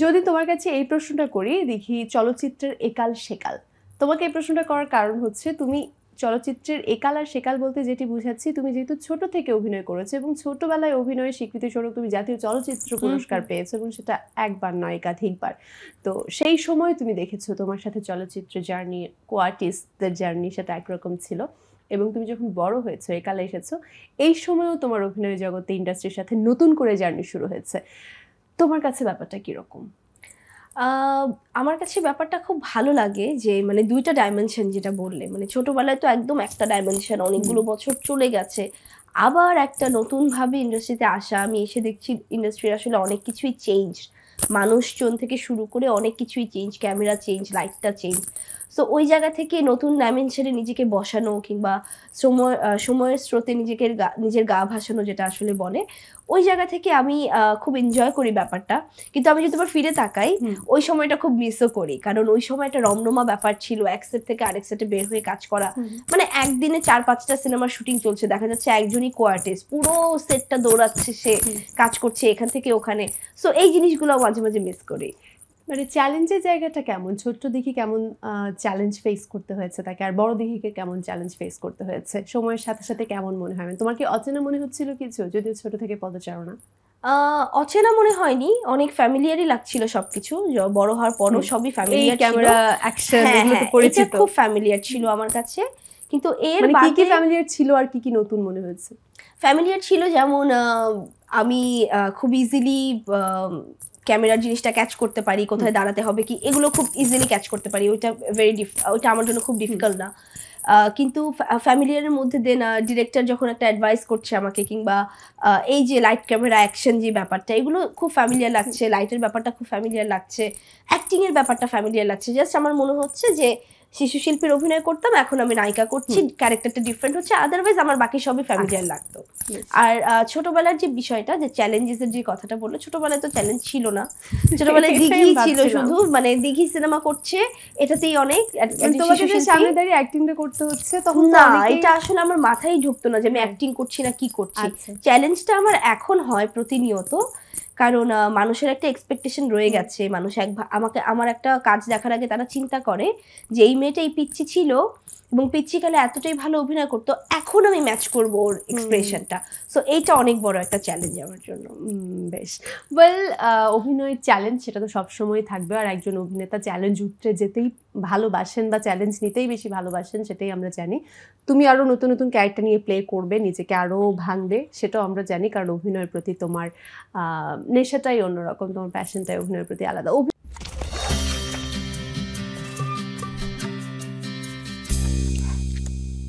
যদি তোমার কাছে এই প্রশ্নটা করি, দেখি চলচ্চিত্রের একাল সেকাল। তোমাকে এই প্রশ্নটা করার কারণ হচ্ছে, তুমি চলচ্চিত্রের একাল আর সেকাল বলতে যেটি বুঝাচ্ছি, তুমি যেহেতু ছোট থেকে অভিনয় করেছো এবং ছোটবেলায় অভিনয়ের স্বীকৃতিস্বরূপ তুমি জাতীয় চলচ্চিত্র পুরস্কার পেয়েছো, এবং সেটা একবার নয় একাধিকবার। তো সেই সময় তুমি দেখেছো তোমার সাথে চলচ্চিত্র জার্নি, কো আর্টিস্টদের জার্নি সেটা একরকম ছিল, এবং তুমি যখন বড় হয়েছো, একালে এসেছো, এই সময়ও তোমার অভিনয় জগতে ইন্ডাস্ট্রির সাথে নতুন করে জার্নি শুরু হয়েছে। তোমার কাছে ব্যাপারটা কিরকম? আমার কাছে ব্যাপারটা খুব ভালো লাগে যে মানে দুইটা ডাইমেনশন যেটা বললে, মানে ছোটবেলায় তো একদম একটা ডাইমেনশন, অনেকগুলো বছর চলে গেছে, আবার একটা নতুন ভাবে ইন্ডাস্ট্রিতে আসা, আমি এসে দেখছি ইন্ডাস্ট্রির আসলে অনেক কিছুই চেঞ্জ, মানুষজন থেকে শুরু করে অনেক কিছুই চেঞ্জ, ক্যামেরা চেঞ্জ, লাইটটা চেঞ্জ। সো ওই জায়গা থেকে নতুন ডাইমেনশনে নিজেকে বসানো কিংবা সময়ের স্রোতে নিজের গা ভাসানো যেটা আসলে বলে, ওই জায়গা থেকে আমি খুব এনজয় করি ব্যাপারটা। কিন্তু আমি যদি ফিরে তাকাই, ওই সময়টা খুব মিসও করি, কারণ ওই সময়টা রমরমা ব্যাপার ছিল, এক সেট থেকে আরেক সেটে বের হয়ে কাজ করা, মানে একদিনে 4-5টা সিনেমার শুটিং চলছে, দেখা যাচ্ছে একজনই কো আর্টিস্ট, পুরো সেটটা দৌড়াচ্ছে, সে কাজ করছে এখান থেকে ওখানে। সো এই জিনিসগুলো মাঝে মাঝে মিস করি। মানে চ্যালেঞ্জের জায়গাটা কেমন? ছোট্ট দেখি কেমন চ্যালেঞ্জ ফেস করতে হয়েছে তাকে, আর বড় দিকে কেমন চ্যালেঞ্জ ফেস করতে হয়েছে? সময়ের সাথে সাথে কেমন মনে হয়? তোমার কি অচেনা মনে হচ্ছিল কিছু, যদিও ছোট থেকে পদচারণা? অচেনা মনে হয়নি, অনেক ফ্যামিলিয়ারই লাগছিল সবকিছু, বড় হওয়ার পরও সবই ফ্যামিলিয়ার ছিল, ক্যামেরা অ্যাকশন এগুলো তো পরিচিত, খুব ফ্যামিলিয়ার ছিল আমার কাছে। কিন্তু এর মানে বাদে কি ফ্যামিলিয়ার ছিল আর কি নতুন মনে হয়েছে? ফ্যামিলিয়ার ছিল যেমন আমি খুব ইজিলি ক্যামেরার জিনিসটা ক্যাচ করতে পারি, কোথায় দাঁড়াতে হবে কি, এগুলো খুব ইজিলি ক্যাচ করতে পারি, ওইটা ওইটা আমার জন্য খুব ডিফিকাল্ট না। কিন্তু ফ্যামিলিয়ারের মধ্যে দেন ডিরেক্টর যখন একটা অ্যাডভাইস করছে আমাকে, কিংবা এই যে লাইট ক্যামেরা অ্যাকশন যে ব্যাপারটা, এগুলো খুব ফ্যামিলিয়ার লাগছে, লাইটের ব্যাপারটা খুব ফ্যামিলিয়ার লাগছে, অ্যাক্টিংয়ের ব্যাপারটা ফ্যামিলিয়ার লাগছে। জাস্ট আমার মনে হচ্ছে যে শিশু শিল্পীর অভিনয় করতাম, এখন আমি নায়িকা করছি, ক্যারেক্টারটা ডিফারেন্ট হচ্ছে, আদারওয়াইজ আমার বাকি সবই ফ্যামিলিয়ার লাগতো। আর ছোটবেলার যে বিষয়টা, যে চ্যালেঞ্জেসের যে কথাটা বললো, ছোটবেলায় তো চ্যালেঞ্জ ছিল না, ছোটবেলায় দিঘি ছিল শুধু, মানে দিঘি সিনেমা করছে, এটাতেই অনেক, সামনে দাঁড়িয়ে অ্যাক্টিংটা করতে হচ্ছে, তখন না এটা আসলে আমার মাথায় ঢুকতো না যে আমি অ্যাক্টিং করছি না কি করছি। চ্যালেঞ্জটা আমার এখন হয় প্রতিনিয়ত, কারণ মানুষের একটা এক্সপেকটেশন রয়ে গেছে, মানুষ আমার একটা কাজ দেখার আগে তারা চিন্তা করে যে এই মেয়েটা এই পিচ্ছি ছিল এবং পিচ্ছিকালে এতটাই ভালো অভিনয় করতো, এখন আমি ম্যাচ করবো ওর এক্সপ্রেশনটা। সো এইটা অনেক বড় একটা চ্যালেঞ্জ আমার জন্য। বেশ ওয়েল, অভিনয়ের চ্যালেঞ্জ সেটা তো সবসময় থাকবে, আর একজন অভিনেতা চ্যালেঞ্জ উঠতে যেতেই ভালোবাসেন বা চ্যালেঞ্জ নিতেই বেশি ভালোবাসেন, সেটাই আমরা জানি। তুমি আরও নতুন নতুন ক্যারেক্টার নিয়ে প্লে করবে, নিজেকে আরও ভাঙবে, সেটাও আমরা জানি, কারণ অভিনয়ের প্রতি তোমার নেশাটাই অন্যরকম, তোমার প্যাশনটাই অভিনয়ের প্রতি আলাদা।